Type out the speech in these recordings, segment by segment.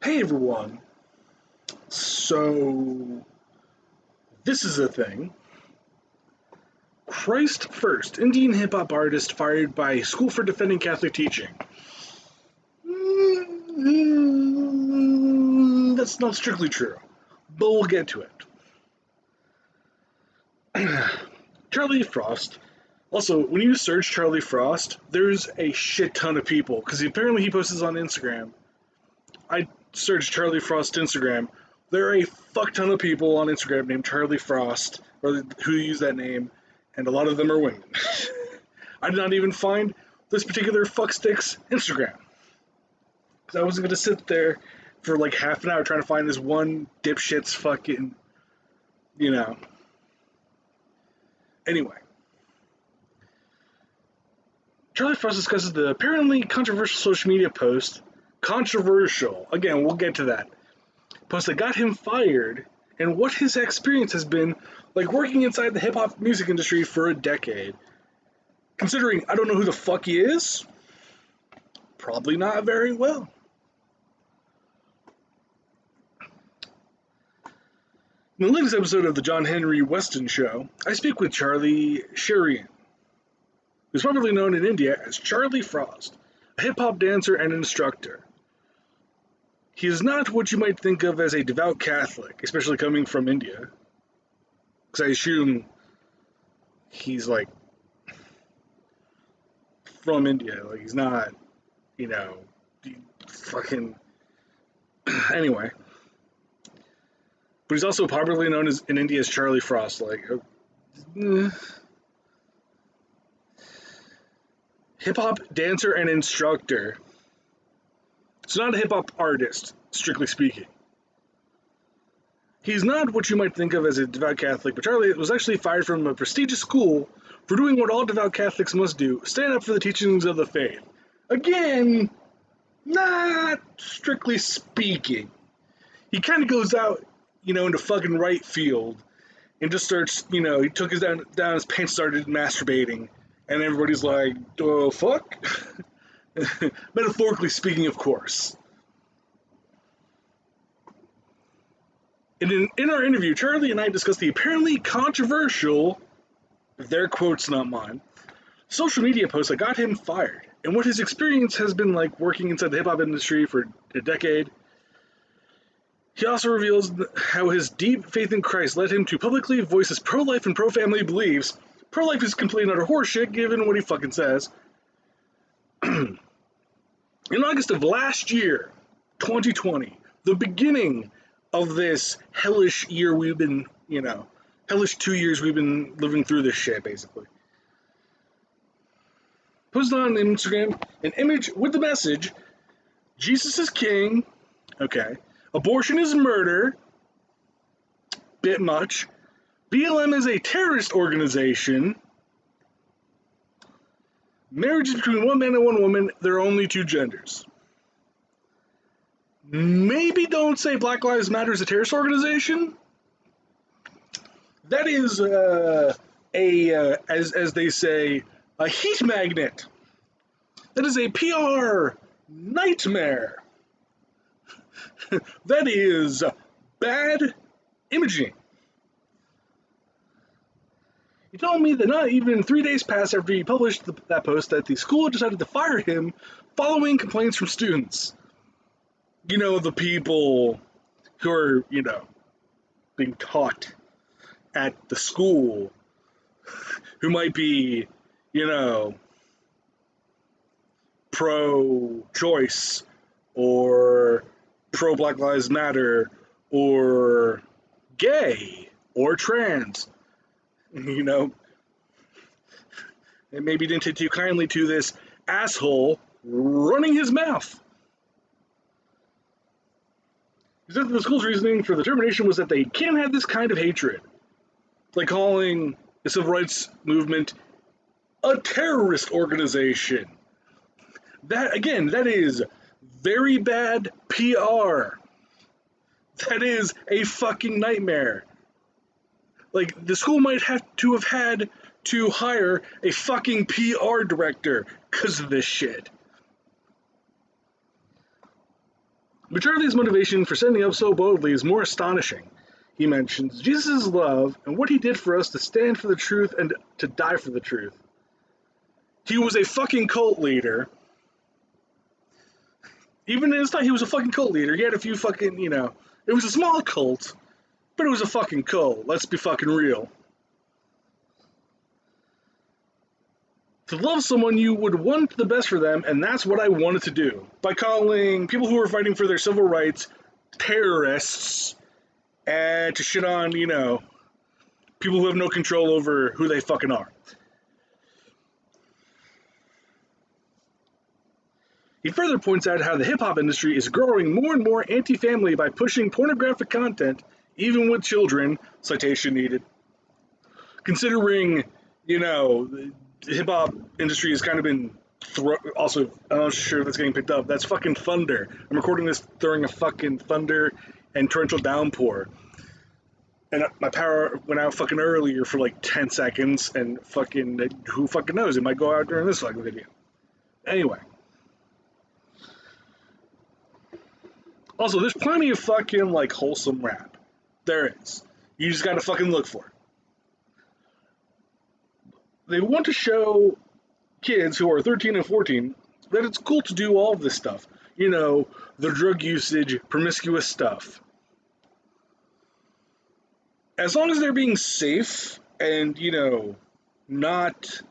Hey everyone. So, this is a thing. Christ First, Indian hip hop artist fired by school for defending Catholic teaching. That's not strictly true, but we'll get to it. Charlie Frost. Also, when you search Charlie Frost, there's a shit ton of people because apparently he posts on Instagram. I searched Charlie Frost Instagram. There are a fuck ton of people on Instagram named Charlie Frost or who use that name, and a lot of them are women. I did not even find this particular fuckstick's Instagram because I wasn't gonna sit there for like half an hour trying to find this one dipshit's fucking, you know. Anyway, Charlie Frost discusses the apparently controversial social media post. Controversial. Again, we'll get to that. Post that got him fired and what his experience has been like working inside the hip hop music industry for a decade. Considering I don't know who the fuck he is, probably not very well. In the latest episode of the John Henry Weston Show, I speak with Charlie Sherian, who's popularly known in India as Charlie Frost, a hip hop dancer and instructor. He is not what you might think of as a devout Catholic, especially coming from India. Because I assume he's like from India. Like he's not, you know, fucking. Anyway. But he's also popularly known as in India as Charlie Frost. Hip hop dancer and instructor. So not a hip hop artist, strictly speaking. He's not what you might think of as a devout Catholic, but Charlie was actually fired from a prestigious school for doing what all devout Catholics must do, stand up for the teachings of the faith. Again, not strictly speaking. He kind of goes out, into fucking right field and just starts, he took his down his pants, started masturbating, and everybody's like, oh, fuck? Metaphorically speaking, of course. In our interview, Charlie and I discussed the apparently controversial, their quotes, not mine, social media post that got him fired, and what his experience has been like working inside the hip-hop industry for a decade. He also reveals how his deep faith in Christ led him to publicly voice his pro-life and pro-family beliefs. Pro-life is complete and utter horseshit, given what he fucking says. In August of last year, 2020, the beginning of this hellish year we've been, hellish 2 years we've been living through this shit, basically. Posted on Instagram an image with the message, Jesus is king, okay, abortion is murder, bit much, BLM is a terrorist organization, marriage is between one man and one woman, there are only two genders. Maybe don't say Black Lives Matter is a terrorist organization. That is as they say, a heat magnet. That is a PR nightmare. That is bad imaging. He told me that not even 3 days passed after he published that post that the school decided to fire him following complaints from students. The people who are, being taught at the school, who might be, pro-choice or pro-Black Lives Matter or gay or trans, and maybe didn't take too kindly to this asshole running his mouth. He said that the school's reasoning for the termination was that they can't have this kind of hatred, like calling the civil rights movement a terrorist organization. That is very bad PR. That is a fucking nightmare. Like, the school might have had to hire a fucking PR director because of this shit. But Charlie's motivation for standing up so boldly is more astonishing. He mentions Jesus' love and what he did for us to stand for the truth and to die for the truth. He was a fucking cult leader. Even in his time, he was a fucking cult leader. He had a few fucking, it was a small cult, but it was a fucking cult. Let's be fucking real. To love someone, you would want the best for them, and that's what I wanted to do. By calling people who are fighting for their civil rights terrorists, and to shit on, people who have no control over who they fucking are. He further points out how the hip-hop industry is growing more and more anti-family by pushing pornographic content, even with children, citation needed. Considering, the hip-hop industry has kind of been also, I'm not sure if that's getting picked up. That's fucking thunder. I'm recording this during a fucking thunder and torrential downpour. And my power went out fucking earlier for like 10 seconds, and fucking, who fucking knows? It might go out during this fucking video. Anyway. Also, there's plenty of fucking, like, wholesome rap. There is. You just gotta fucking look for it. They want to show kids who are 13 and 14 that it's cool to do all of this stuff. The drug usage, promiscuous stuff. As long as they're being safe and, not,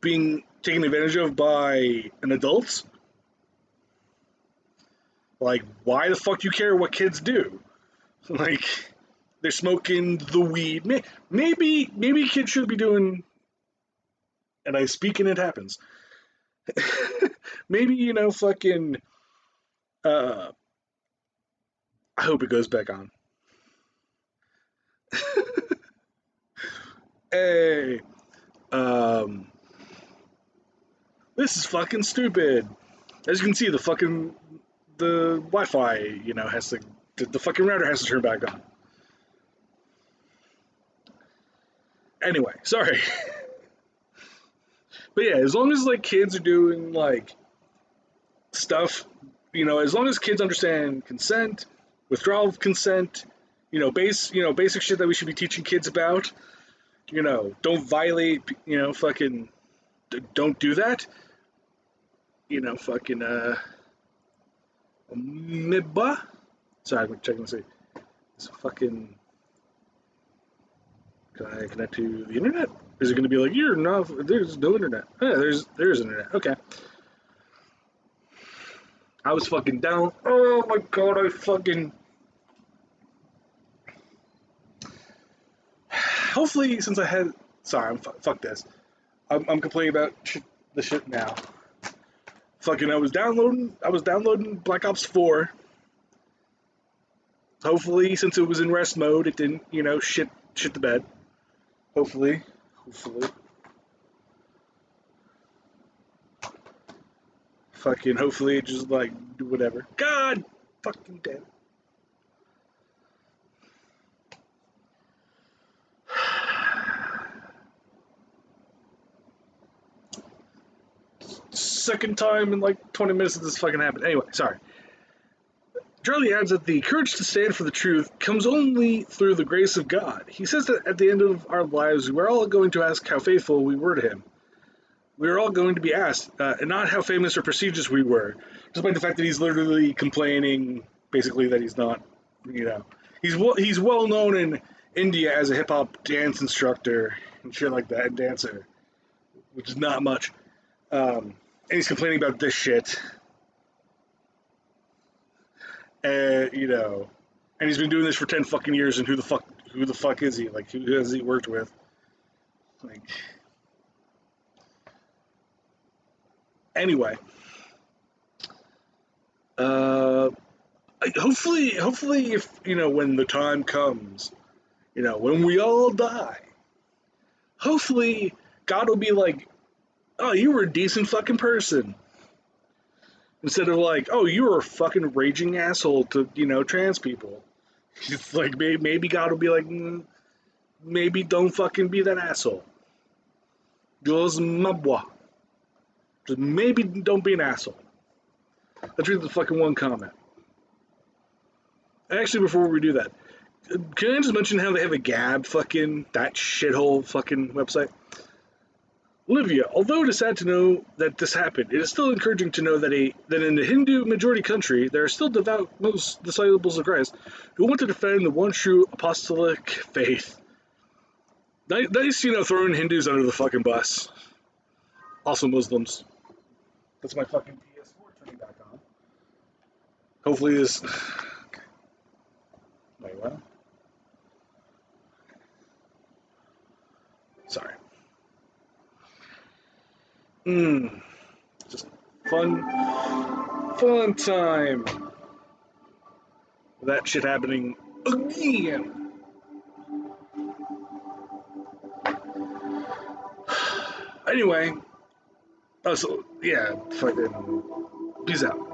being taken advantage of by an adult, like, why the fuck do you care what kids do? Like, they're smoking the weed. Maybe kids should be doing, and I speak and it happens. Maybe, fucking, I hope it goes back on. Hey, this is fucking stupid. As you can see, the Wi-Fi, has to, the fucking router has to turn back on. Anyway, sorry. But yeah, as long as, like, kids are doing, like, stuff, as long as kids understand consent, withdrawal of consent, basic shit that we should be teaching kids about, don't violate, fucking, don't do that, fucking, Mibba? Sorry, I'm checking to see. It's fucking. Can I connect to the internet? Is it going to be like, there's no internet? Yeah, there is internet. Okay. I was fucking down. Oh my god, Hopefully, since I had. Sorry, fuck this. I'm complaining about the shit now. Fucking, I was downloading Black Ops 4. Hopefully, since it was in rest mode, it didn't, shit the bed. Hopefully. Fucking, hopefully it just, like, do whatever. God fucking damn it. Second time in like 20 minutes that this fucking happened. Anyway, sorry. Charlie adds that the courage to stand for the truth comes only through the grace of God. He says that at the end of our lives, we're all going to ask how faithful we were to him. We're all going to be asked, and not how famous or prestigious we were, despite the fact that he's literally complaining, basically, that he's not, he's well known in India as a hip-hop dance instructor and shit like that, and dancer, which is not much. And he's complaining about this shit. And, and he's been doing this for 10 fucking years, and who the fuck is he? Like, who has he worked with? Like, anyway. Hopefully, if, when the time comes, when we all die, hopefully God will be like, oh, you were a decent fucking person. Instead of like, oh, you were a fucking raging asshole to, trans people. It's like, maybe God will be like, maybe don't fucking be that asshole. Just maybe don't be an asshole. Let's read the fucking one comment. Actually, before we do that, can I just mention how they have a Gab fucking, that shithole fucking website? Olivia, although it is sad to know that this happened, it is still encouraging to know that in a Hindu majority country, there are still devout most disciples of Christ who want to defend the one true apostolic faith. Nice, throwing Hindus under the fucking bus. Also Muslims. That's my fucking PS4 turning back on. Hopefully this... Wait, what? Sorry. Just fun time. That shit happening again. Anyway, so yeah, fucking peace out.